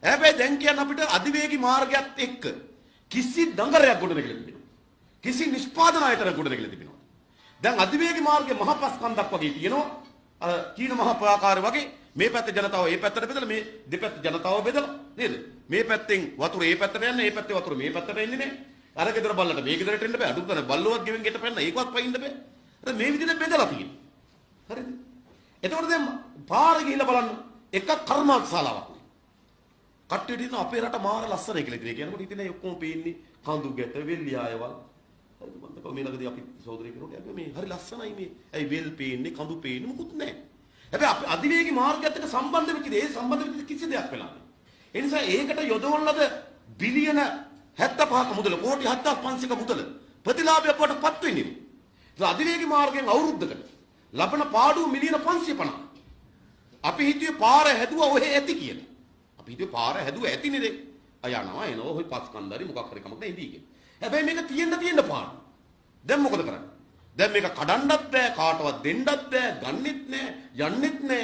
හැබැයි දැන් කියන්නේ අපිට අධිවේගී මාර්ගයත් එක්ක කිසි දඟරයක් ගොඩනගලා තිබෙනවා. කිසි නිෂ්පාදන ආයතනයක් ගොඩනගලා තිබෙනවා. දැන් අධිවේගී මාර්ගයේ මහපස්කන්ධක් වගේ තියෙනවා. අර චීන මහ ප්‍රාකාරය වගේ මේ පැත්තේ ජනතාව ඒ පැත්තට බෙදලා මේ දෙපැත්ත ජනතාව බෙදලා නේද? මේ පැත්තෙන් වතුර ඒ පැත්තට යන්නේ, මේ පැත්තේ වතුර මේ පැත්තට එන්නේ නේ. අර ගෙදර බල්ලට මේ ගෙදරට එන්න බෑ. අඩුම තරම් බල්ලවත් ගෙවෙන් ගෙට පැන්න ඒකවත් පයින්න බෑ. අර මේ විදිහට බෙදලා තියෙනවා. හරිද? එතකොට දැන් පාර ගිහිල්ලා බලන්න එක කර්මාන්තශාලාවක් නේ. කට්ටියට ඉන්න අපේ රට මාර ලස්සනයි කියලා ඉතින් කියනකොට ඉතින් ඒ ඔක්කොම පේන්නේ කඳු ගැට වෙල්ලි ආයවල්. හරිද? මම දැක්කා මේ ළඟදී අපි සහෝදරයෙක් කෙනෙකුට මේ හරි ලස්සනයි මේ. ඇයි වෙල් පේන්නේ කඳු පේන්නේ මොකුත් නැහැ. හැබැයි අපි අධිවේගී මාර්ගයත් එක්ක සම්බන්ධ වෙච්ච ඒ සම්බන්ධ වෙච්ච කිසි දෙයක් වෙලා නැහැ. ඒ නිසා ඒකට යොදවන ලද බිලියන 75ක මුදල කෝටි 7500ක මුදල ප්‍රතිලාභයක් වටපත් වෙන්නේ. ඒ අධිවේගී මාර්ගයෙන් අවුරුද්දකට ලබන පාඩුව මිලියන 550. අපි හිතුවේ පාර හැදුවා ඔහෙ ඇති කියලා. අපි හිතුවේ පාර හැදුවා ඇතිනේ දෙ. අයනවා එනවා ඔය පස්කන්දරි මොකක් හරි කමක් නැහැ ඉඳී කියලා. හැබැයි මේක තියෙන්න පාඩු. දැන් මොකද කරන්නේ? දැන් මේක කඩන්නත් බෑ කාටවත් දෙන්නත් බෑ ගන්නෙත් නෑ යන්නෙත් නෑ